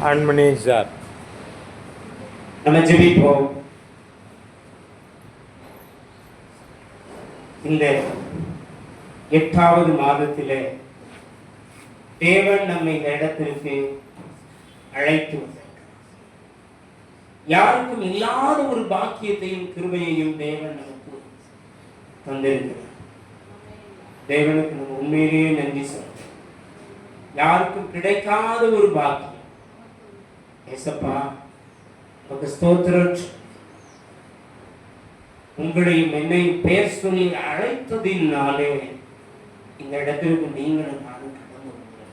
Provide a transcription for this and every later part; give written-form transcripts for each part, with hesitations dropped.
அன்மனேஜர். நம்ம ஜெபிப்போம். இந்த 8வது மாதத்திலே தேவன் நம்மை இந்த இடத்திற்கு அழைத்து வந்தார். யாருக்கும் இல்லாத ஒரு பாக்கியத்தையும் கிருபையையும் தேவன் நமக்கு தந்திருக்கிறார். தேவனுக்கு நம்ம உண்மையிலேயே நன்றி சொல்றோம். யாருக்கும் கிடைக்காத ஒரு பாக்கியம். ஏசப்பா உங்க ஸ்தோத்திரம். உங்களையும் என்னையும் பெயர் சொல்லி அழைத்ததினாலே இந்த இடத்திற்கு நீங்களும் நானும் கடந்து வந்தோம்.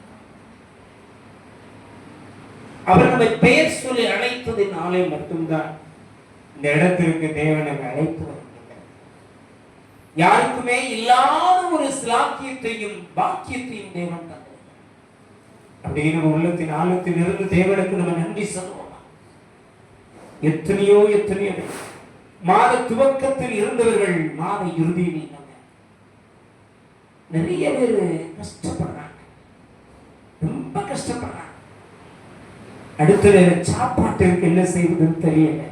அவர் நம்மை பெயர் சொல்லி அழைத்ததினாலே மட்டும்தான் இந்த இடத்திற்கு தேவனை அழைத்து வருகிறார். யாருக்குமே இல்லாத ஒரு சிலாக்கியத்தையும் பாக்கியத்தையும் தேவன் தந்தார். அப்படியே நம்ம உள்ளத்தின் ஆழத்தில் இருந்து தேவனுக்கு நம்ம நன்றி சொல்லுவோம். எத்தனையோ மாத துவக்கத்தில் இருந்தவர்கள் மாத இறுதியில் நிறைய பேர் கஷ்டப்படுறாங்க, ரொம்ப கஷ்டப்படுறாங்க. அடுத்த நேரம் சாப்பாட்டுக்கு என்ன செய்வதுன்னு தெரியல.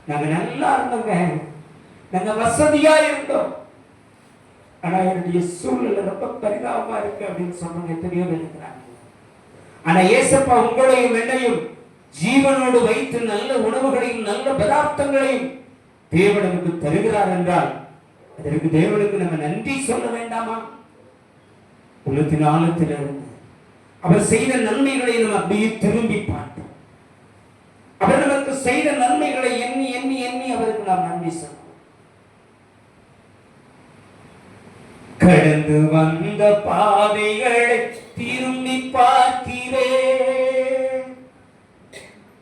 நாங்க நல்லா இருந்தோங்க, நாங்க வசதியா இருந்தோம், ஆனா என்னுடைய சூழ்நிலை ரொம்ப பரிதாபமா இருக்கு அப்படின்னு சொன்னாங்க. எத்தனையோ பேர் இருக்கிறாங்க. ஆனா ஏசப்பா உங்களையும் என்னையும் ஜீவனோடு வைத்து நல்ல உணவுகளையும் நல்ல பதார்த்தங்களையும் தேவனுக்கு தருகிறார் என்றால் அதற்கு தேவனுக்கு நம்ம நன்றி சொல்ல வேண்டாமா? உள்ளத்தின் ஆழத்திலிருந்து அவர் செய்த நன்மைகளை நம்ம அப்படியே திரும்பி பார்த்தோம். அவர் நமக்கு செய்த நன்மைகளை எண்ணி எண்ணி எண்ணி அவருக்கு நாம் நன்றி சொல்லுவோம். கடந்து வந்த பாதைகளை திரும்பி பார்க்கிறேன்,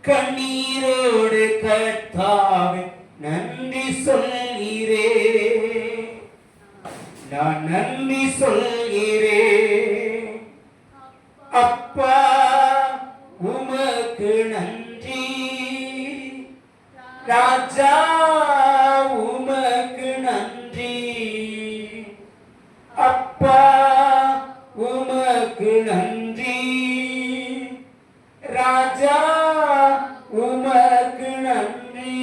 கண்ணீரோடு கர்த்தாவே நன்றி சொல்கிறேன், நான் நன்றி சொல்கிறேன். அப்பா உமக்கு நன்றி, ராஜா உமக்கு நன்றி, அப்பா உமக்கு நன்றி, ராஜா உமக்கு நன்றி.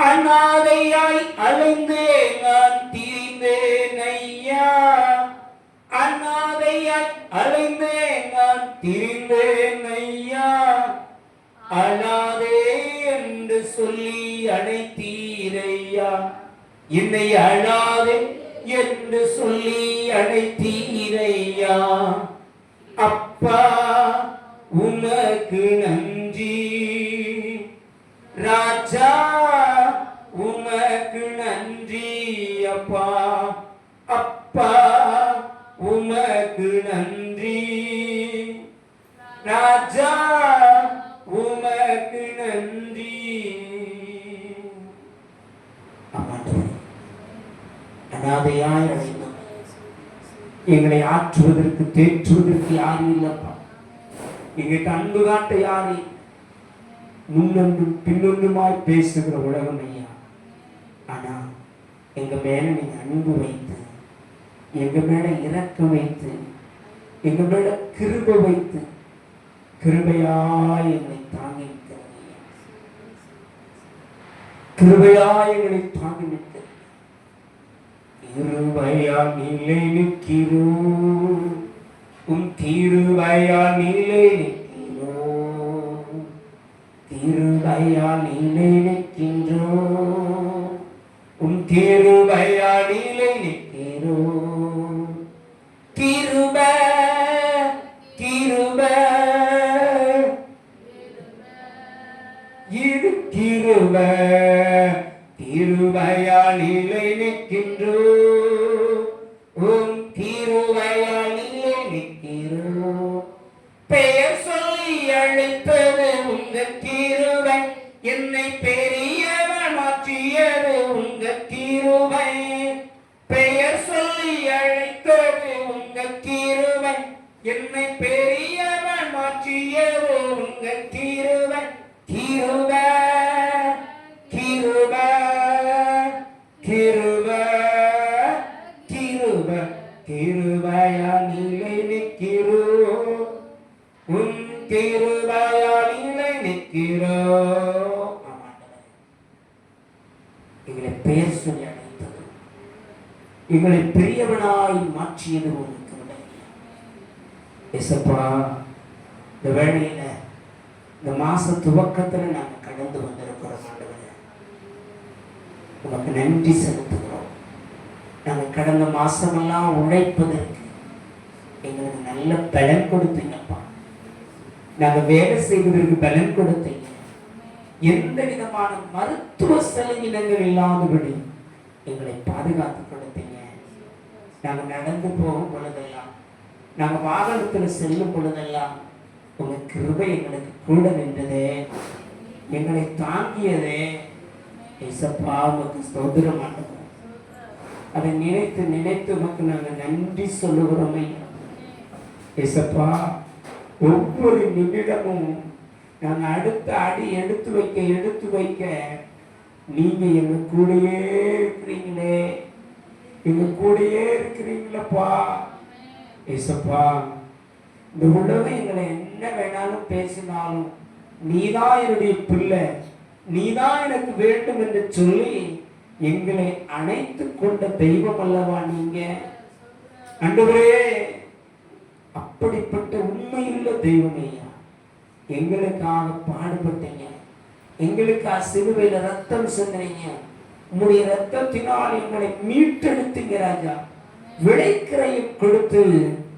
அநாதையாய் அலைந்தேன் நான் திரிந்தேன் ஐயா, அநாதையாய் அலைந்தேன் நான் திரிந்தேன் ஐயா, அழாதே என்று சொல்லி அழைத்தீரையா, என்னை அழாதே என்று சொல்லி அழைத்தீரையா. அப்பா உமக்கு நன்றி, ராஜா உமக்கு நன்றி. அப்பா அப்பா உமக்கு நன்றி, ராஜா உமக்கு நன்றி. அநாதையாய் அழைத்தோம், எங்களை ஆற்றுவதற்கு தேற்றுவதற்கு யாரும் இல்லப்பா. எங்களுக்கு அன்பு காட்ட யாரு, முன்னொன்றும் பின்னொன்றுமாய் பேசுகிற உலகம் ஐயா. ஆனா எங்க மேல நீங்க அன்பு வைத்து, எங்க மேல இரக்கம் வைத்து, எங்க மேல கிருபை வைத்து கிருபையாய் எங்களை தாங்கி நிற்கிறது, கிருபையாய் எங்களை தாங்கி நிற்கிறது. கிருபையால் நிலை நிற்கிறோம், உம் கிருபையால் நிலை நிற்கிறோம், கிருபையால் நிலை நிற்கின்றோம், உம் கிருபையால் நிலை நிற்கிறோம். கிருபை கிருபை இது கிருபை, கிருபையால் நிலை நிற்கின்றோம், உம் கிருபையால் நிலை நிற்கிறோம். பெயர் சொல்லி அழைத்தது உங்க கிருபை, என்னை பெரியவன் மாற்றியது உங்க கிருபை. பெயர் சொல்லி அழைத்தது உங்க கிருபை, என்னை பெரியவன் மாற்றியது உங்க கிருபை. கிருபை கிருபை கிருபை கிருபை, கிருபையால் நிலை நிற்கிறோம், கிருபையால் நிற்கிறோம். எங்களை பெயர் சொல்லி அழைத்தது, எங்களை பெரியவனாய் மாற்றியது உங்களுக்கு இயேசப்பா. இந்த வேளையில இந்த மாச துவக்கத்துல நாங்க கடந்து வந்திருக்கிறோம் ஆண்டவரே, உனக்கு நன்றி செலுத்துகிறோம். நாங்க கடந்த மாசமெல்லாம் உழைப்பதற்கு எங்களுக்கு நல்ல பலன் கொடுத்தீங்கப்பா. நாங்க வேலை செய்வதற்கு பலன் கொடுத்தீங்க. எந்த விதமான மருத்துவ செலவினங்கள் இல்லாதபடி எங்களை பாதுகாத்து கொடுத்தீங்க. நாங்க நடந்து போகும் பொழுதெல்லாம், நாங்க வாகனத்துல செல்லும் பொழுதெல்லாம் உங்க கிருபை எங்களுக்கு கூட நின்றதே, எங்களை தாங்கியதே. இயேசப்பா உமக்கு ஸ்தோத்திரம் ஆண்டவரே. அதை நினைத்து நினைத்து உமக்கு நாங்கள் நன்றி சொல்லுகிறோம் இயேசப்பா. ஒவ்வொரு நிமிடமும் நாங்கள் அடுத்த அடி எடுத்து வைக்க நீங்க எங்க கூடயே இருக்கிறீங்களே, எங்க கூடயே இருக்கிறீங்களப்பா இயேசப்பா. இந்த உலகம் எங்களை என்ன வேணாலும் பேசினாலும், நீதான் என்னுடைய பிள்ளை, நீதான் எனக்கு வேண்டும் என்று சொல்லி எங்களை அணைத்து கொண்ட தெய்வம் அல்லவா நீங்க ஆண்டவரே. அப்படிப்பட்ட உண்மையுள்ள தெய்வமையா, எங்களுக்காக பாடுபட்டீங்க, எங்களுக்காக சிலுவையில ரத்தம் சொன்னீங்க. உங்களுடைய ரத்தத்தினால் எங்களை மீட்டெடுத்தீங்க ராஜா. விளைக்கிறையும் கொடுத்து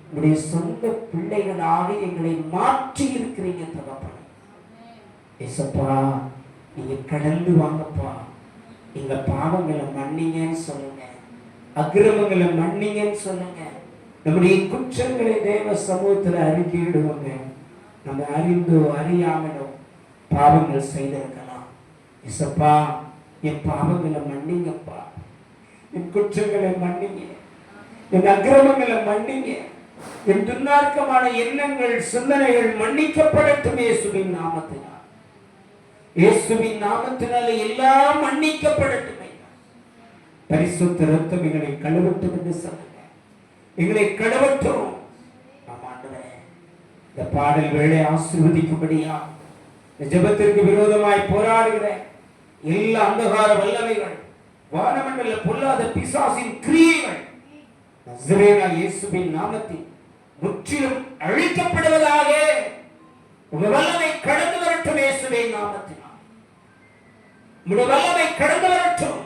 உங்களுடைய சொந்த பிள்ளைகளாக எங்களை மாற்றி இருக்கிறீங்க தகப்பனே. இயேசப்பா, நீங்க கடந்து வாங்கப்பா. எங்க பாவங்களை மன்னிங்கன்னு சொல்லுங்க, அக்கிரமங்களை மன்னிங்கன்னு சொல்லுங்க. நம்முடைய குற்றங்களை தேவ சமூகத்துல அறிக்கையிடுவாங்க. நம்ம அறிந்தோ அறியாமலோ பாவங்கள் செய்திருக்கலாம். இயேசப்பா, என் பாவங்களை மன்னிங்கப்பா, என் குற்றங்களை மன்னிங்க, என் அக்கிரமங்களை மன்னிங்க, என் துன்மார்க்கமான எண்ணங்கள் சிந்தனைகள் மன்னிக்கப்படட்டும் இயேசுவின் நாமத்தினால். இயேசுவின் நாமத்தினால எல்லாம் மன்னிக்கப்படட்டும். பரிசுத்த ரத்தம் எங்களை கழுவட்டும் என்று சொல்லுங்க, எங்களை கழுவட்டும். இந்த பாடல் வேளை ஆசீர்வதிக்கும்படியா, ஜெபத்திற்கு விரோதமாய் போராடுகிற எல்லா அந்தகார வல்லமைகள், வானமண்டல பொல்லாத பிசாசின் கிரியைகள் நசரேயா இயேசுவின் நாமத்தில் முற்றிலும் அழிக்கப்படுவதாக. உங்க வல்லமை கடந்து வரட்டும் இயேசுவின் நாமத்தினால். உங்க வல்லமை கடந்து வரட்டும்.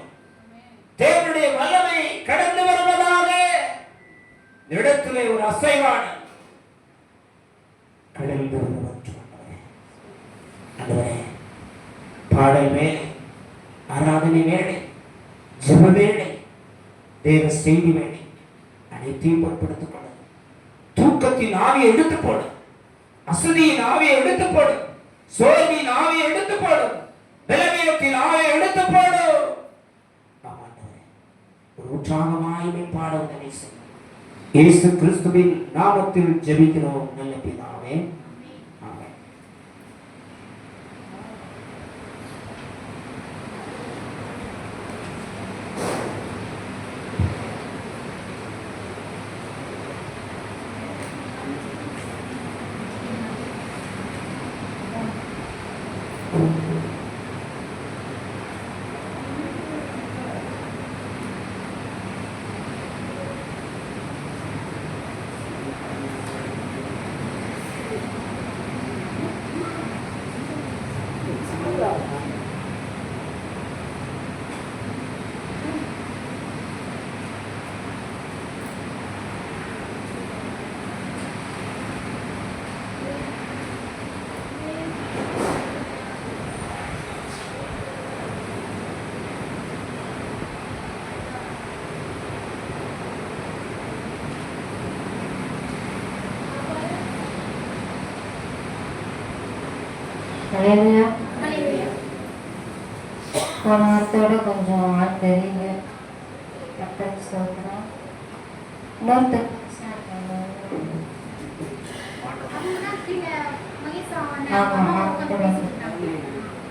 தேவனுடைய வல்லமை கடந்து வருவதாக. இடத்திலே ஒரு அசைவான கடந்து வருவற்றும் ஆண்டவரே. பாடல் வேலை, ஆராதனை வேலை, ஜெப வேலை, தேவ செய்தி வேலை அனைத்தையும் பொருட்படுத்திக் கொள்ளும். தூக்கத்தின் ஆவியை எடுத்து போடும், அசதியின் ஆவியை எடுத்து போடும், சோர்வின் ஆவியை எடுத்து போடும், பலவீனத்தின் ஆவியை எடுத்து போடும். ஒரு உற்சாகமாய் பாட உதவி செய்யும். இயேசு கிறிஸ்துவின் நாமத்தில் ஜெபிக்கிறோம் நல்ல பிதாவே. ஆமென். போன வாரத்தோட கொஞ்சம் ஆள் தெரியுங்க. சொல்கிறேன் இன்னொருத்தர்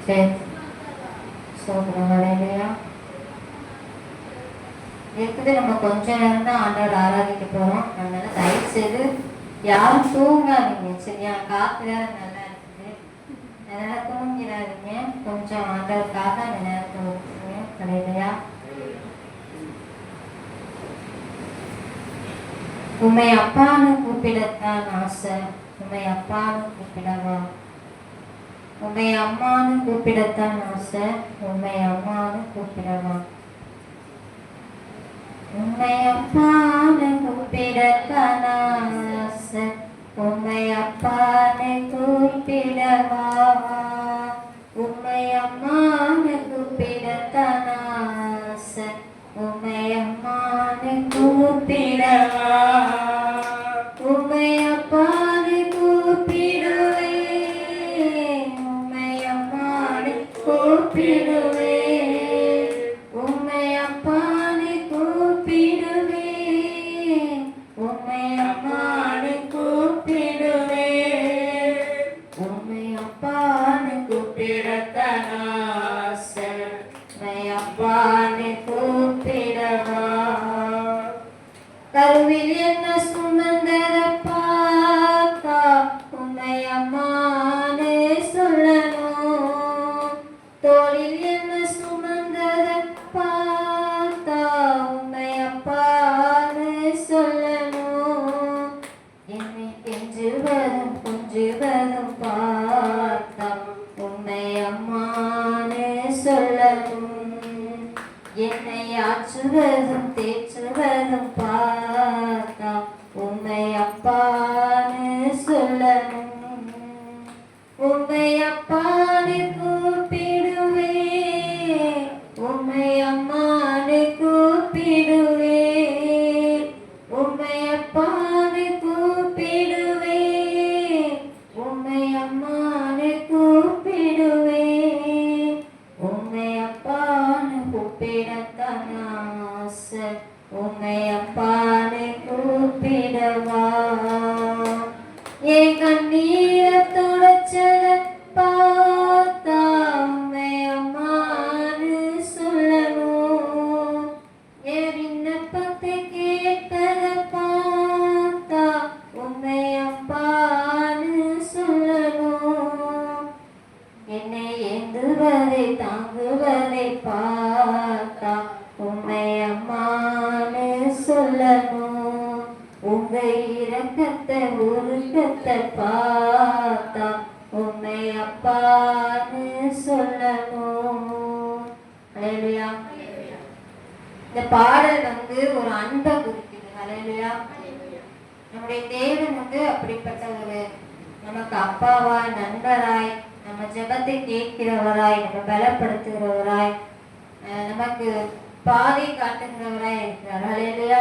சரி சொல்கிறோம் இல்லையா இருக்குது. நம்ம கொஞ்ச நேரம் தான் ஆண்டவர் ஆராதிக்க போகிறோம். அதனால தயவு செய்து யாரும் தூங்காதீங்க சரியா. காற்று வேற நல்ல நேரத்தை முடிஞ்சிடாதீங்க, கொஞ்சம் ஆண்டவருக்காக அந்த நேரத்தை விட்டுருங்க. கலையிலையா உண்மை அப்பான்னு கூப்பிடத்தான் ஆசை, உண்மை அப்பான்னு கூப்பிடவா? உண்மை அம்மான்னு கூப்பிடத்தான் ஆசை, உண்மை அம்மான்னு கூப்பிடவா? உண்மை அப்பான்னு கூப்பிடத்தான் ஆசை, உண்மை அப்பான்னு கூப்பிடவா? உண்மை அம்மான்னு கூப்பிடத்தான் ஆசை, உண்மை அம்மான்னு கூப்பிடவா? உண்மை அப்பான்னு கூப்பிடுவேன், உண்மை அம்மான்னு கூப்பிடுவேன், உண்மை அப்பான்னு கூப்பிடுவேன், உண்மை அம்மான்னு கூப்பிடுவேன், உண்மை அப்பான்னு கூப்பிடத்தான் ஆசை, உண்மை அப்பான்னு கூப்பிடவா? கருவில் என்ன சுமந்தத பார்த்தா உண்மை அம்மானே சொல்லணும், தோளில் என்ன சுமந்தத பார்த்தா உண்மை அப்பானே சொல்லணும், என்னை கெஞ்சுவதும் கொஞ்சுவதும் பார்த்தா உண்மை அம்மானே சொல்லணும், என்னை ஆற்றுவதும் தேற்றுவதும் பார்த்தா உண்மை அப்பான்னு சொல்லணும், உண்மை அப்பான்னு கூப்பிடுவேன், உண்மை அம்மான்னு கூப்பிடுவேன், உண்மை அப்பான்னு கூப்பிடுவேன், உண்மை அம்மான்னு கூப்பிடுவேன், உண்மை அப்பான்னு கூப்பிடத்தான் ஆசை, உண்மை அப்பான்னு கூப்பிடவா? என் கண்ணீரை துடைச்சத பார்த்தா உண்மை அம்மான்னு சொல்லணும், என் விண்ணப்பத்தை கேட்டத பார்த்தா உண்மை அப்பான்னு சொல்லணும், என்னை ஏந்துவதை தாங்குவதை பார்த்தா உண்மை அம்மான்னு சொல்லணும், உங்க இரக்கத்தை உருக்கத்தை பார்த்தா உண்மை அப்பான்னு சொல்லணும். ஹல்லேலூயா. இந்த பாடல் ஒரு அன்பை குறிக்குது. ஹல்லேலூயா. நம்முடைய தேவன் அப்படிப்பட்ட ஒரு நமக்கு அப்பாவாய், நண்பராய், நம்ம ஜெபத்தை கேட்கிறவராய், நம்ம பலப்படுத்துகிறவராய், நமக்கு பாதை காட்டுகிறவராய் இருக்கிறார். ஹல்லேலூயா.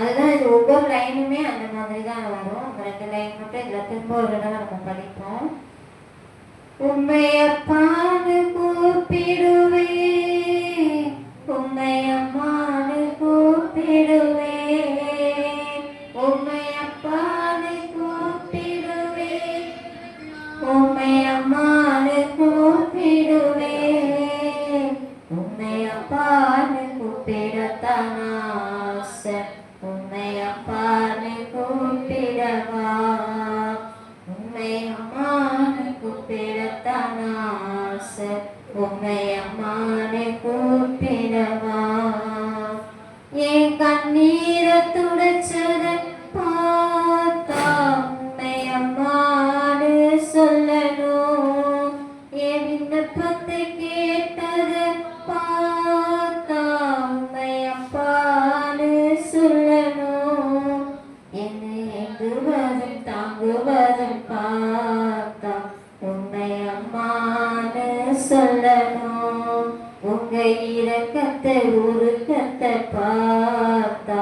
அதுதான் இது ஒவ்வொரு லைனுமே அந்த மாதிரி தான் வரும். அந்த 2 லைன் மட்டும் இதுல திரும்ப ஒரு தடவை நம்ம படிப்போம். உண்மை அப்பான்னு கூப்பிடுவேன், உண்மை அம்மான்னு கூப்பிடுவேன், உண்மை அப்பான்னு கூப்பிடுவேன், உண்மை அம்மான்னு கூப்பிடுவேன், உண்மை அப்பான்னு கூப்பிடத்தான் ஆசை, உண்மை அப்பான்னு கூப்பிடவா? உண்மை அம்மான்னு கூப்பிடத்தான் ஆசை, உண்மை அம்மான்னு கூப்பிடவா? என் கண்ணீரை துடைச்சத பார்த்தா உண்மை அம்மான்னு சொல்லணும், என் விண்ணப்பத்தை கேட்டத பார்த்தா உண்மை அப்பான்னு சொல்லணும், என்னை ஏந்துவதும் தாங்குவதும் பார்த்தா உண்மை அம்மான்னு சொல்லணும், உங்க இரக்கத்தை உருக்கத்தை பார்த்தா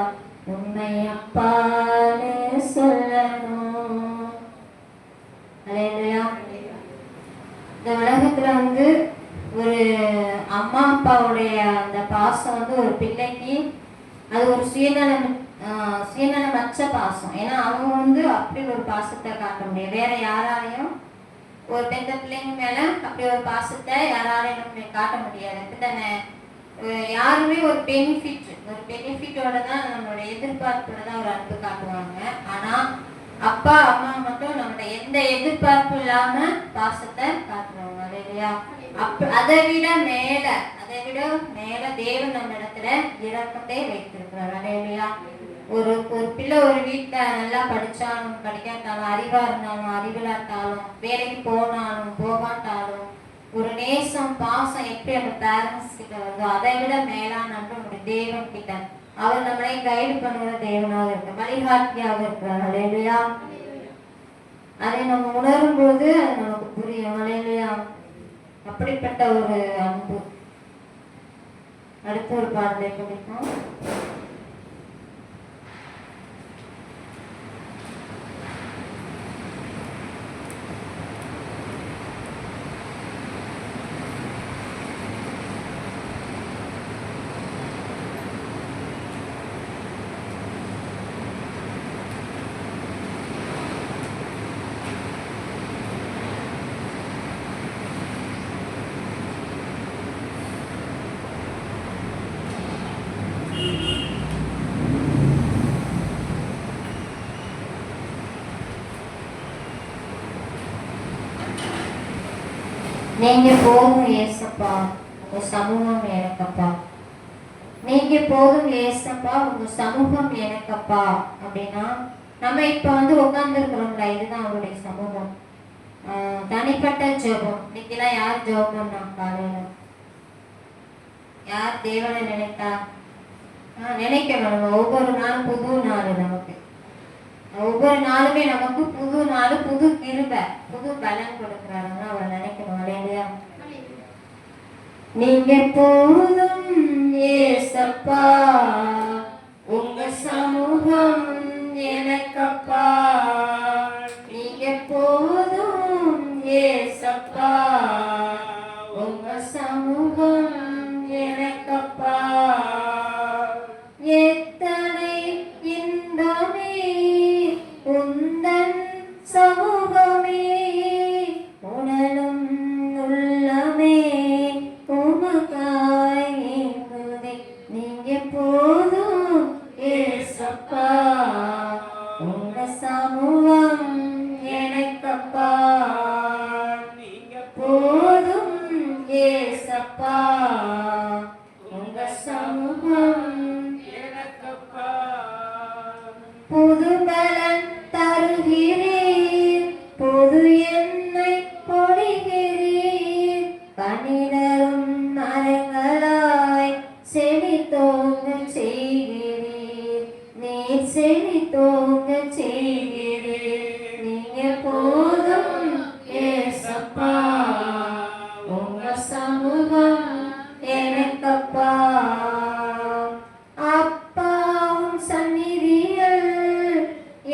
உண்மை அப்பான்னு சொல்லணும். ஹல்லேலூயா. இந்த உலகத்துல ஒரு அம்மா அப்பாவுடைய அந்த பாசம் ஒரு பிள்ளைக்கு அது ஒரு சுயநலமற்ற பாசம். ஏன்னா அவங்க அப்படி ஒரு பாசத்தை காட்ட முடியும். வேற யாராலையும் ஒரு பெத்த பிள்ளைங்க மேல அப்படி ஒரு பாசத்தை யாராலையும் நம்ம காட்ட முடியாது. அப்படித்தானே? யாருமே ஒரு பெனிஃபிட்டோட தான் நம்மளோட எதிர்பார்ப்போட தான் ஒரு அன்பு காட்டுவாங்க. ஆனா அப்பா அம்மா மட்டும் நம்மளோட எந்த எதிர்பார்ப்பும் இல்லாம பாசத்தை காட்டுறவங்க இல்லையா. அதை விட மேல தேவன் நம்ம இடத்துல இரக்கத்தை வைத்திருக்கிறார் இல்லையா. ஒரு பிள்ளை ஒரு வீட்டுல நல்லா படிச்சாலும் படிக்காட்டாலும், அறிவா இருந்தாலும் அறிவில்லாட்டாலும், வேலைக்கு போனாலும் போகாட்டாலும், ஒரு நேசம் பாசம் எப்படி அந்த பேரண்ட்ஸ் கிட்ட வருதோ அதை விட மேலான நம்முடைய தேவன் கிட்ட அவர் நம்மளை கைடு பண்ணுற தேவனாக இருக்க, வழிகாட்டியாக இருக்கிறார் இல்லையா. அதை நம்ம உணரும் போது அது நமக்கு புரியும் இல்லையா. அப்படிப்பட்ட ஒரு அன்பு. அடுத்த ஒரு பாடலை படிப்போம். நீங்க போதும் ஏசப்பா, உங்க சமூகம் எனக்கப்பா. நீங்க போதும் ஏசப்பா, உங்க சமூகம் எனக்கப்பா அப்படின்னா நம்ம இப்ப உட்கார்ந்து இருக்கிறோம்ல, இதுதான் அவருடைய சமூகம். தனிப்பட்ட ஜெபம். இன்னைக்கெல்லாம் யார் ஜெபம் பண்ணா? காலையில யார் தேவனை நினைத்தா? நினைக்க வேணும். ஒவ்வொரு நாளும் புது நாள் நமக்கு. ஒவ்வொரு நாளுமே நமக்கு புது நாள், புது கிருபை, புது பலன் கொடுக்கிறாருன்னா அவரை நினைக்கணும் இல்லையா. நீங்க போதும் ஏசப்பா, உங்க சமூகம் எனக்கப்பா. நீங்க போதும் ஏசப்பா, உங்க சமூகம் எனக்கப்பா. எத்தனை இன்பமே உந்தன் சமூகமே, உணலும் உள்ளமே உமக்காய் ஏங்குதே. நீங்க போதும் ஏசப்பா, உங்க சமூகம் எனக்கப்பா. நீங்க போதும் ஏசப்பா, உங்க சமூகம் எனக்கப்பா. புது பலன் தருகிறீர், புது எண்ணெய் பொழிகிறீர். கனிதரும் மரங்களாய் செழித்தோங்க செய்கிறீர், நீர் செழித்தோங்க செய்கிறீர். நீங்க போதும் ஏசப்பா, உங்க சமூகம் எனக்கப்பா. அப்பாவும் சந்நிதியில்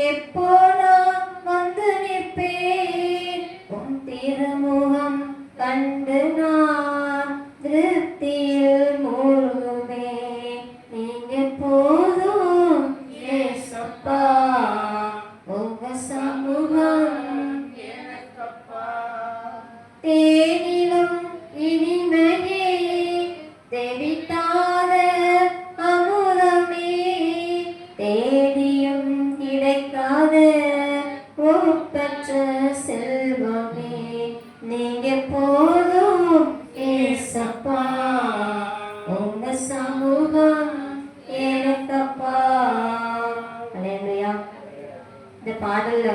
எப்போ நான் வந்து நிற்பேன், உன் திருமுகம் கண்டு நான் திருப்தியில் மூழ்குவேன். நீங்க போதும் ஏசப்பா, உங்க சமூகம் எனக்கப்பா. தேனிலும் இனிமையே தெவிட்டாத அமுதமே, தேடியும் கிடைக்காத ஒப்பற்ற செல்வமே. நீங்க போதும் ஏசப்பா, உங்க சமூகம் எனக்கப்பா. அல்லேலூயா. இந்த பாடல்ல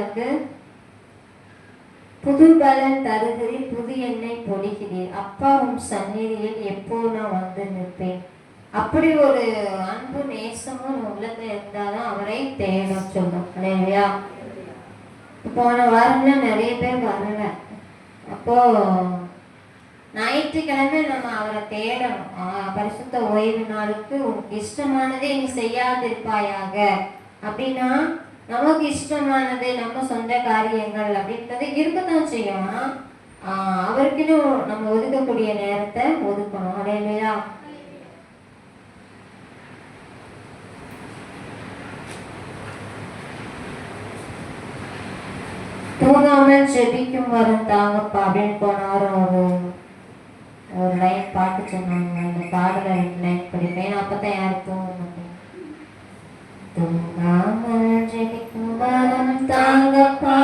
புது பலன் தருகிறீர், புது எண்ணெய் பொழிகிறீர். அப்பாவும் சந்நிதியில் எப்போ நான் வந்து நிற்பேன். அப்படி ஒரு அன்பு நேசமும் உள்ளத்துல இருந்தாதான் அவரை தேடும் சொல்லும் இல்லையா. போன வாரம்ல நிறைய பேர் வரல. அப்போ ஞாயிற்றுக்கிழமை நம்ம அவரை தேடணும். பரிசுத்த ஓய்வு நாளுக்கு உனக்கு இஷ்டமானதே நீ செய்யாதிருப்பாயாக அப்படின்னா, நமக்கு இஷ்டமானது நம்ம சொந்த காரியங்கள் அப்படின்றது இருக்கத்தான் செய்யும். அவருக்குன்னு நம்ம ஒதுக்கக்கூடிய நேரத்தை ஒதுக்கணும் இல்லையா. தூங்காமல் செபிக்கும் வரும் தாங்கப்பா அப்படின்னு போனாரும் ஒரு லைன் பாட்டு சொன்னாங்க. அந்த பாடல லைன் படிப்பேன், அப்பதான் யாரும் தூங்க மாட்டேன். தூங்காமல் ஜெபிக்கும் வரம் தாங்கப்பா,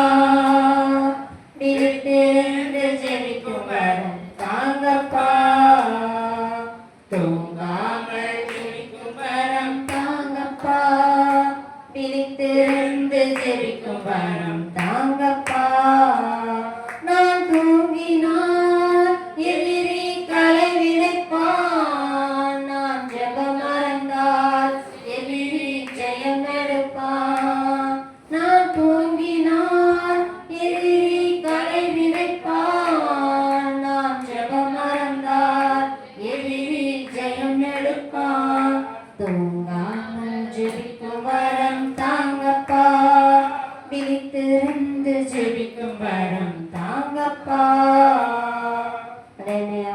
விழித்திருந்து ஜெபிக்கும் வரம் தாங்கப்பா. நான் தூங்கினால் எதிரி களை விதைப்பான், நான் ஜெபம் மறந்தால் எதிரி ஜெயம் எடுப்பான். நான் தூங்கினால் எதிரி களை விதைப்பான், நான் ஜெபம் மறந்தால் எதிரி ஜெயம் எடுப்பான். தூங்காமல் ஜெபிக்கும் வரம் தாங்கப்பா, விழித்திருந்து ஜெபிக்கும் வரம் தாங்கப்பா. அல்லேலூயா.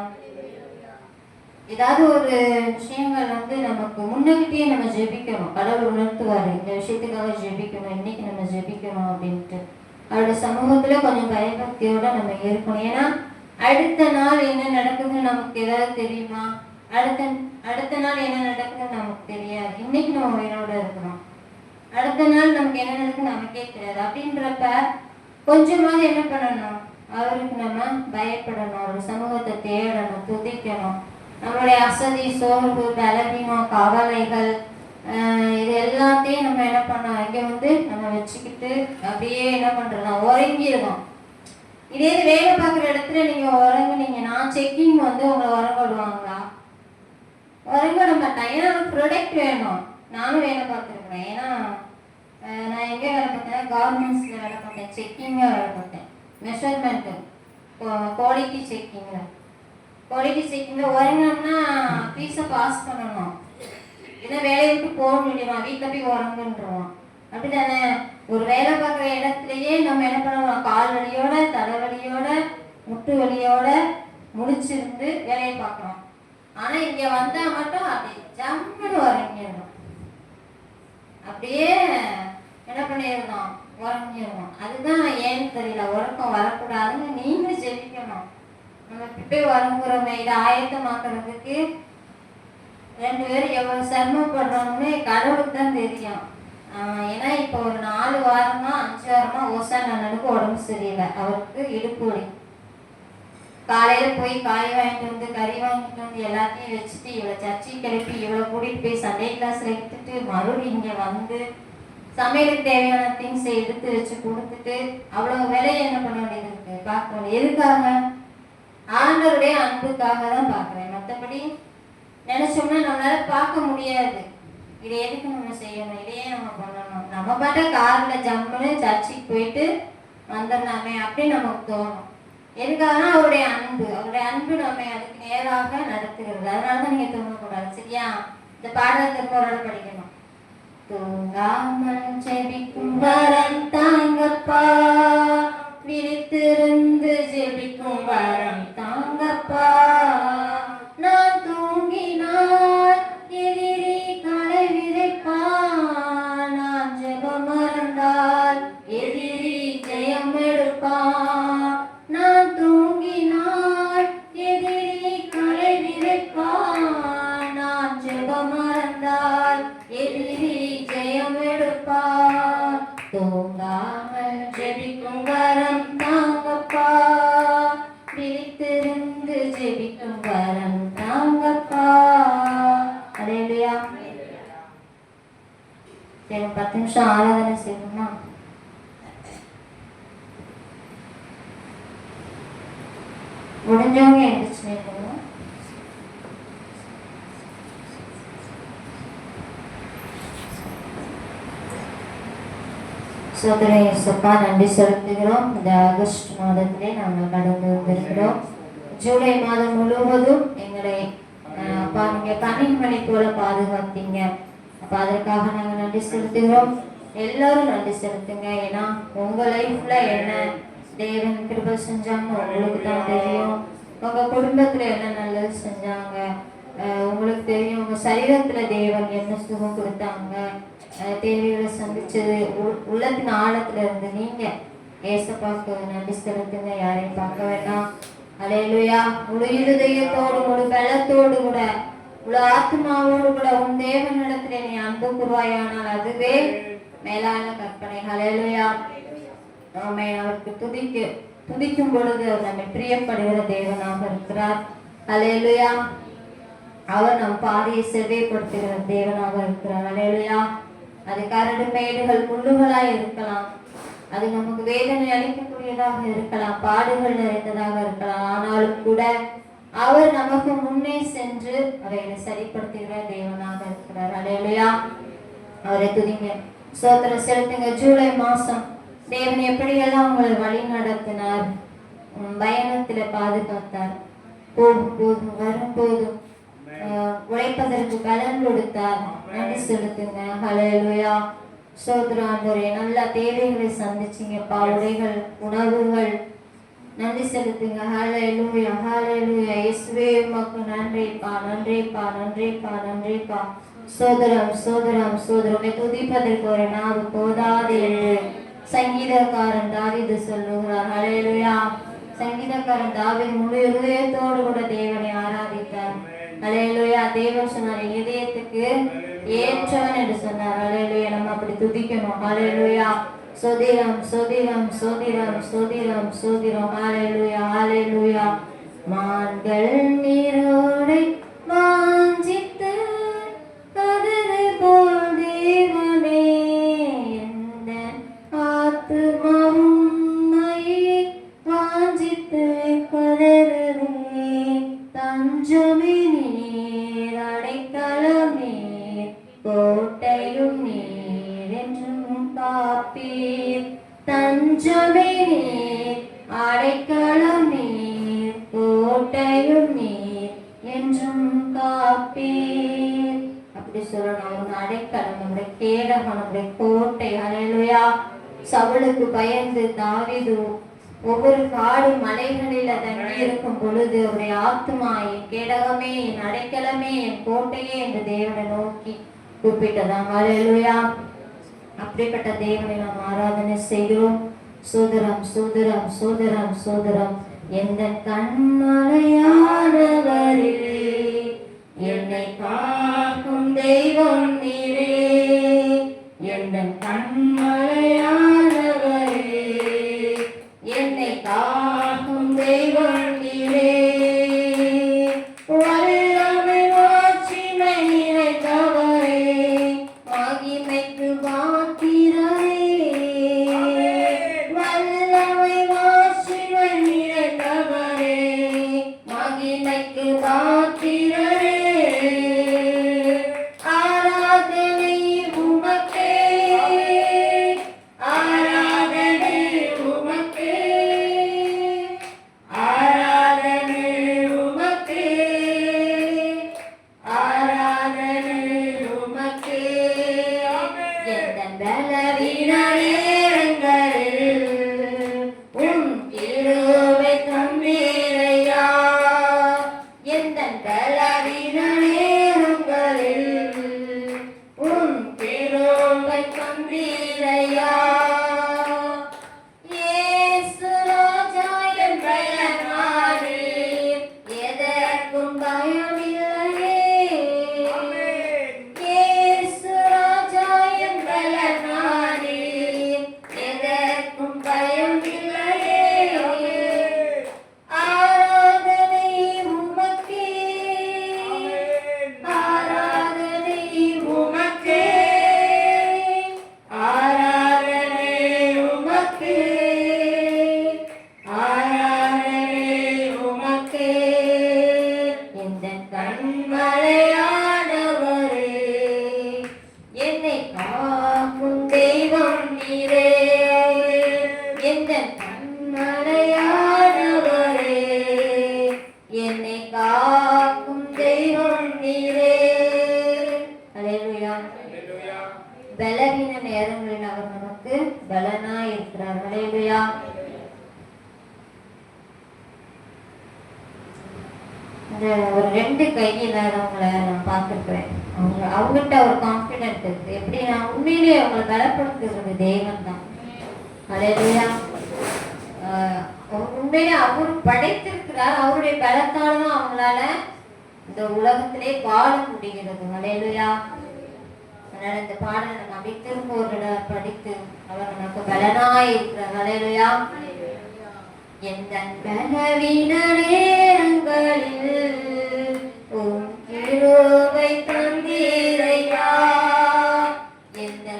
ஏதாவது ஒரு விஷயங்கள் நமக்கு முன்னகிட்டே நம்ம ஜெபிக்கணும். கடவுள் உணர்த்துவாரு, இந்த விஷயத்துக்காக ஜெபிக்கணும், இன்னைக்கு நம்ம ஜெபிக்கணும் அப்படின்ட்டு. அவருடைய சமூகத்துல கொஞ்சம் பயபக்தியோட நம்ம இருக்கணும். ஏன்னா அடுத்த நாள் என்ன நடக்குதுன்னு நமக்கு ஏதாவது தெரியுமா? அடுத்த நாள் என்ன நடக்குதுன்னு நமக்கு தெரியாது. இன்னைக்கு நம்ம உயிரோட இருக்கணும், அடுத்த நாள் நமக்கு என்ன நடக்குதுன்னு நமக்கே தெரியாது. அப்படின்றப்ப கொஞ்சமாவது என்ன பண்ணணும்? அவருக்கு நம்ம பயப்படணும், ஒரு சமூகத்தை தேடணும், துதிக்கணும். நம்மளுடைய அசதி, சோர்வு, பலவீனம், கவலைகள் இது எல்லாத்தையும் நம்ம என்ன பண்ணோம், இங்கே நம்ம வச்சுக்கிட்டு அப்படியே என்ன பண்ணுறோம், உறங்கிடுவோம். இதே வேலை பார்க்குற இடத்துல நீங்கள் உறங்குனீங்கன்னா செக்கிங் உங்களை உறங்க விடுவாங்களா? உறங்க நம்ம ஏன்னா ப்ரொடக்ட் வேணும். நானும் வேலை பார்த்துருக்குறேன். ஏன்னா நான் எங்கே வேலை பார்த்தேன், கவர்மெண்ட்ஸில் வேலை பார்த்தேன், செக்கிங்காக வேலை பார்த்தேன். மெஷர்மெண்ட்டு, குவாலிட்டி செக்கிங்கில் உறங்கினோம்னா ஃபீஸை பாஸ் பண்ணணும். ஏன்னா வேலையை விட்டு போக முடியுமா, வீட்டில் போய் உறங்குன்றோம். அப்படி தானே? ஒரு வேலை பார்க்குற இடத்துலையே நம்ம என்ன பண்ணுவோம், கால் வலியோட, தலைவலியோட, முட்டு வலியோட முடிச்சிருந்து வேலையை பார்க்குறோம். ஆனால் இங்கே வந்தால் மட்டும் அப்படி ஜம்முன்னு உறங்கிடணும், அப்படியே என்ன பண்ணிடணும், உறங்கிடணும். அதுதான் ஏன்னு தெரியல, உறக்கம் வரக்கூடாதுன்னு நீங்களும் ஜெபிக்கணும். நம்ம போய் உறங்குறோமே, இதை ஆயத்தமாக்குறதுக்கு 2 பேரும் எவ்வளோ சிரமப்படுறோம்னு கடவுளுக்கு தான் தெரியும். ஏன்னா இப்போ ஒரு 4 வாரமா 5 வாரமா ஓசான் அண்ணனுக்கு உடம்பு சரியில்லை. அவருக்கு இடுப்பு வலி. காலையில் போய் காய் வாங்கிட்டு வந்து, கறி வாங்கிட்டு வந்து எல்லாத்தையும் வச்சுட்டு, இவ்வளோ சர்ச்சைக்கு கிளப்பி, இவ்வளோ கூட்டிகிட்டு போய் சண்டே கிளாஸில் எடுத்துட்டு மறுபடியும் இங்கே வந்து சமையலுக்கு தேவையான திங்ஸை எடுத்து வச்சு கொடுத்துட்டு அவ்வளோ வேலையை என்ன பண்ண வேண்டியது இருக்குது, பார்க்க வேண்டியது. எதுக்காக? ஆண்டவருடைய அன்புக்காக தான் பார்க்குறேன். மற்றபடி நினச்சோம்னா நம்மளால பார்க்க முடியாது. இதை எதுக்கு நம்ம செய்யணும், இதையே நம்ம பண்ணணும், நம்ம பாட்ட காரில் ஜம்முன்னு சர்ச்சுக்கு போயிட்டு வந்துடலாமே அப்படின்னு நமக்கு தோணும். எதுக்காகனா அவருடைய அன்பு நம்ம அதுக்கு நேராக நடத்துகிறது. அதனால தான் நீங்கள் தூங்கக்கூடாது. சரியா? இந்த பாடத்தை போராட படிக்கணும். தூங்காமல் ஜெபிக்கும் வரம் தாங்கப்பா, விழித்திருந்து ஜெபிக்கும் வரம் தாங்கப்பா. நான் தூங்கினால் எதிரி களை விதைப்பான், நான் ஜெபம் மறந்தால் எதிரி ஜெயம் எடுப்பான். நான் தூங்கினால் எதிரி களை விதைப்பான், நான் ஜெபம் மறந்தால் எதிரி ஜெயம் எடுப்பான். தூங்காமல் ஜெபிக்கும் வரம் தாங்கப்பா, விழித்திருந்து ஜெபிக்கும் வரம் தாங்கப்பா. அல்லேலூயா. சரி, 10 நிமிஷம் ஆராதனை செய்யணுமா? முடிஞ்சவங்க எழுந்திரிச்சு நிற்கணும். சோதனை இயேசுப்பா, நன்றி செலுத்துகிறோம். இந்த ஆகஸ்ட் மாதத்திலே நாங்கள் கடந்து வந்திருக்கிறோம். ஜூலை மாதம் முழுவதும் எங்களை அப்பா நீங்கள் கண்ணின்மணி போல பாதுகாத்தீங்க. அப்போ அதற்காக நாங்கள் நன்றி செலுத்துகிறோம். எல்லாரும் நன்றி செலுத்துங்க. ஏன்னா உங்கள் லைஃப்ல என்ன தேவன் கிருபை செஞ்சாங்க உங்களுக்கு தான் தெரியும். உங்கள் குடும்பத்தில் என்ன நல்லது செஞ்சாங்க உங்களுக்கு தெரியும். உங்கள் சரீரத்தில் தேவன் என்ன சுகம் கொடுத்தாங்க, தேவைகளை சந்திச்சது, உள்ளத்தின் ஆழத்துல இருந்து நீங்க ஏசப்பாக்கு நன்றி செலுத்துங்க. யாரையும் பார்க்க வேண்டாம். அல்லேலூயா. முழு இருதயத்தோடு, முழு பலத்தோடு கூட, முழு ஆத்மாவோடு கூட உன் தேவனிடத்துல நீ அன்பு கூறுவாயானால் அதுவே மேலான கற்பனை. அல்லேலூயா. நாம அவருக்கு துதிக்கும் பொழுது அவர் நம்மை பிரியப்படுகிற தேவனாக இருக்கிறார். அல்லேலூயா. அவர் நம் பாதையை செவ்வாய்ப்படுத்துகிற தேவனாக இருக்கிறார். அல்லேலூயா. அது கரடு மேடுகள் முள்ளுகளாய் இருக்கலாம், அது நமக்கு வேதனை அளிக்கக்கூடியதாக இருக்கலாம், பாடுகள் நிறைந்ததாக இருக்கலாம். ஆனாலும் கூட அவர் நமக்கு முன்னே சென்று அவைகளை சரிப்படுத்துகிற தேவனாக இருக்கிறார். அல்லேலூயா. அவரை துதிங்க, ஸ்தோத்திரம் செலுத்துங்க. ஜூலை மாசம் தேவன் எப்படியெல்லாம் உங்களை வழி நடத்தினார், பயணத்துல பாதுகாத்தார், போகும்போதும் வரும்போதும் உழைப்பதற்கு பலன் கொடுத்தார். நன்றி செலுத்துங்க. ஹல்லேலூயா. ஸ்தோத்திரம் ஆண்டவரே, நல்ல தேவைகளை சந்திச்சிங்கப்பா, உடைகள், உணவுகள். நன்றி செலுத்துங்க. ஹல்லேலூயா, ஹல்லேலூயா. இயேசுவே உமக்கு நன்றிப்பா, நன்றிப்பா, நன்றிப்பா, நன்றிப்பா. சோதரம் சோதரம் சோதரமே துதிப்பதற்கு ஒரு நாவு போதாது என்று சங்கீதக்காரன் தாவீது சொல்லுகிறார். ஹல்லேலூயா. சங்கீதக்காரன் தாவீது முழு இதயத்தோடு கூட தேவனை ஆராதித்தார். ஹல்லேலூயா. தேவன் சொன்னார், இதயத்துக்கு ஏற்றவன் என்று சொன்னார். ஹல்லேலூயா. நம்ம அப்படி துதிக்கணும். ஹல்லேலூயா. சோதிரம் சோதிரம் சோதிரம் சோதிரம் சோதிரம். ஹல்லேலூயா, ஹல்லேலூயா. மான்கள் நீரோடை வாஞ்சித்து கதறு போல் தேவனே, எந்த ஆத்துமாவும் உம்மையே வாஞ்சித்து கதறுதே. தஞ்சமே நீர், அடைக்கலம் நீர், கோட்டையும் நீர், என்றும் காப்பீர். தஞ்சமே நீர், அடைக்கலம் நீர், கோட்டையும் நீர், என்றும் காப்பீர். அப்படி சொல்லணும். உன் அடைக்கலம், நம்முடைய கேடகம், நம்முடைய கோட்டை. ஹல்லேலூயா. சவுலுக்கு பயந்து தாவீது ஒவ்வொரு காடு மலைகளில் தங்கி இருக்கும் பொழுது அவருடைய ஆத்துமா, என் கேடகமே, என் அடைக்கலமே, என் கோட்டையே என்று தேவனை நோக்கி கூப்பிட்டதாம். ஹல்லேலூயா. அப்படிப்பட்ட தேவனை நாம் ஆராதனை செய்கிறோம். சோதரம் சோதரம் சோதரம் சோதரம். எந்த கண்மலையானவரே, என்னை காக்கும் தெய்வம் நீரே. எந்த கண்மலையானவரே, என்னை காக்கும் தெய்வம் நீரே. வல்லமை மாட்சிமை நிறைந்தவரே, மகிமைக்கு பாத்திரரே. வல்லமை மாட்சிமை நிறைந்தவரே, மகிமைக்கு பாத்திரரே. ஆராதனை உமக்கே, ஆராதனை உமக்கே, ஆராதனை உமக்கே, ஆராதனை உமக்கே. எந்தன் பலவீன நேரங்களில் உம் கிருபை தந்தீரையா. எந்தன் பலவீன நேரங்களில் உம் கிருபை தந்தீரையா. இயேசு ராஜா என் பலனானே, எதற்கும் பயமில்லையே. இயேசு ராஜா என் பலனானே, எதற்கும் பயமில்லையே. ஆராதனை உமக்கே, ஆராதனை உமக்கே, ஆராதனை உமக்கே, ஆராதனை உமக்கே. எந்தன் கண்மலையானவரே, என்னை காக்கும் தெய்வம் நீரே. எந்தன் கண்மலையானவரே, என்னை காக்கும் தெய்வம் நீரே. ஹல்லேலூயா. பலவீன நேரங்களில் அவர் நமக்கு பலனாய் இருக்கிறார். ஹல்லேலூயா. இந்த ஒரு 2 கையிலாதவங்களை நான் பார்த்துருக்கிறேன். அவங்ககிட்ட ஒரு கான்ஃபிடென்ட் இருக்கு. எப்படி நான் உண்மையிலேயே அவங்களை பலப்படுத்துகிறது தேவன் தான். ஹல்லேலூயா. உண்மையிலே அவர் படைத்திருக்கிறார். அவருடைய பலத்தால தான் அவங்களால இந்த உலகத்திலே வாழ முடிகிறது. ஹல்லேலூயா. அதனால இந்த பாடலை நம்ம அப்படி திரும்ப ஒரு படித்து அவர் நமக்கு பலனாய் இருக்கிறார். ஹல்லேலூயா. எந்தன் பலவீன நேரங்களில் உம் கிருபை தந்தீரையா. எந்தன்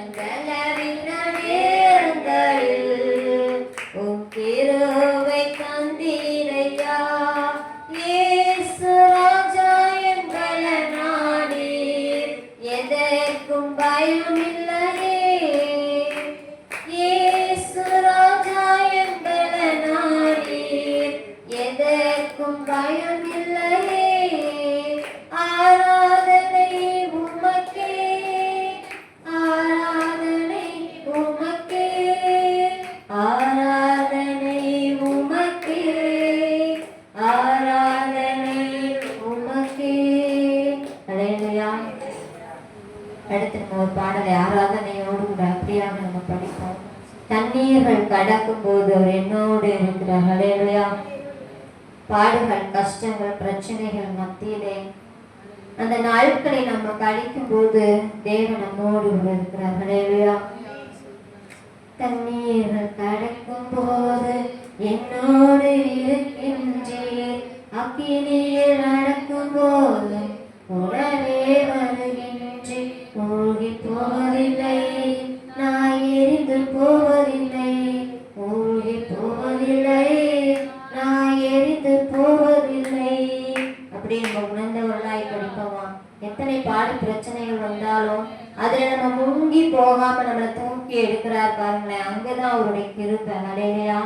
தண்ணீர்கள் கடக்கும் போது அவர் என்னோடு இருக்கிறார். ஹல்லேலூயா. பாடுகள், கஷ்டங்கள், பிரச்சனைகள் மத்தியிலே அந்த நாட்களை நம்ம கழிக்கும் போது தேவன் நம்மோடு இருக்கிறார். ஹல்லேலூயா. தண்ணீர்கள் கடக்கும் போது என்னோடு இருக்கின்றீர், அக்கினியில் நடக்கும் போது உடனே வருகின்றேன். மூழ்கி போவதில்லை, நான் எரிந்து போவதில்லை. மூழ்கி போவதில்லை, நான் எரிந்து போவதில்லை. அப்படி நம்ம உணர்ந்தவர்களாய் படிப்போமா? எத்தனை பாடு பிரச்சனைகள் வந்தாலும் அதுல நம்ம முங்கி போகாம நம்மளை தூக்கி எடுக்கிறார் பாருங்களேன். அங்கதான் அவருடைய கிருபை. ஹல்லேலூயா.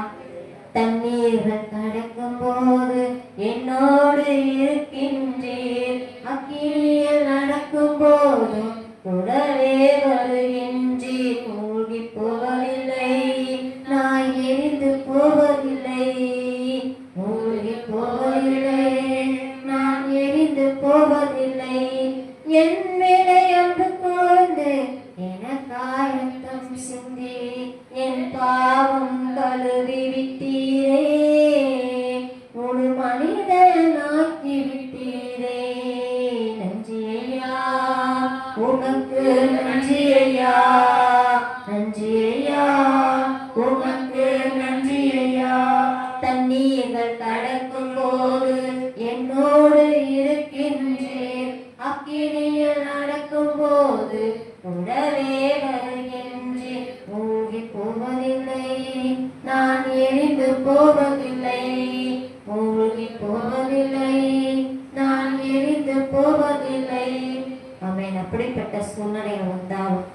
தண்ணீர்கள் கடக்கும் போது என்னோடு இருக்கின்றீர், அக்கினியில் நடக்கும் போது உடவே வருகின்றீர். மூழ்கி போவதில்லை, நான் எரிந்து போவதில்லை. மூழ்கி போவதில்லை, நான் எரிந்து போவதில்லை. என் மேலே அன்பு கூர்ந்து எனக்காய் ரத்தம் சிந்தி என் பாவம் கழுவி விட்டீரே. முழு மனிதனாக்கி விட்டீரே. நன்றி ஐயா, உமக்கு நன்றி ஐயா. நன்றி ஐயா, உமக்கு நன்றி ஐயா. தண்ணீர்கள் கடக்கும் போது என்னோடு இருக்கின்றீர், அக்கினியில் நடக்கும் போது உடவே வருகின்றேன். மூழ்கி போவதில்லை, நான் எரிந்து போவதில்லை. மூழ்கி போவதில்லை, நான் எரிந்து போவதில்லை. ஆமென். அப்படிப்பட்ட சூழ்நிலைகள் வந்தாலும்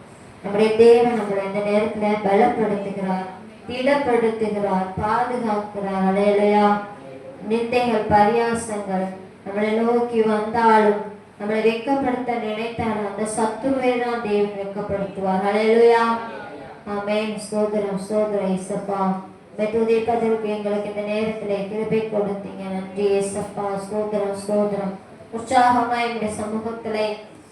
நம்முடைய தேவன் நம்மளை இந்த நேரத்துல பலப்படுத்துகிறார், திடப்படுத்துகிறார், பாதுகாக்கிறார். ஹல்லேலூயா. நிந்தைகள், பரியாசங்கள் நம்மளை நோக்கி வந்தாலும், நம்மளை வெட்கப்படுத்த நினைத்தாலும் அந்த சத்துருவை தான் தேவன் வெட்கப்படுத்துவார். ஹல்லேலூயா. ஆமென். ஸ்தோத்திரம், ஸ்தோத்திரம் இயேசப்பா. துதிப்பதற்கு எங்களுக்கு இந்த நேரத்திலே கிருபை கொடுத்தீங்க. நன்றி இயேசப்பா. ஸ்தோத்திரம், ஸ்தோத்திரம். உற்சாகமாய் எங்களுடைய சமூகத்திலே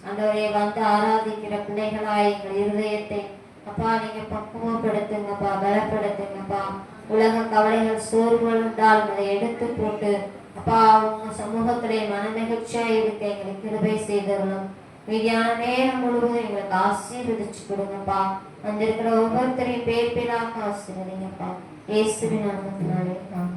ஆண்டவரே வந்து ஆராதிக்கிற பிள்ளைகளாய் எங்கள் இருதயத்தை அப்பா நீங்க பக்குவப்படுத்துங்கப்பா, பலப்படுத்துங்கப்பா. உலக கவலைகள், சோர்வுகள் இருந்தாலும் அதை எடுத்து போட்டு அப்பா உங்க சமூகத்திலே மனமகிழ்ச்சியா இருக்க எங்களுக்கு கிருபை செய்தவர்களும் மீதியான நேரம் முழுவதும் எங்களுக்கு ஆசீர்வதிச்சு கொடுங்கப்பா. வந்திருக்கிற ஒவ்வொருத்தரையும் பேர் பேராக ஆசீர்வதிங்கப்பா. இயேசுவின் நாமத்தினாலே ஆமென்.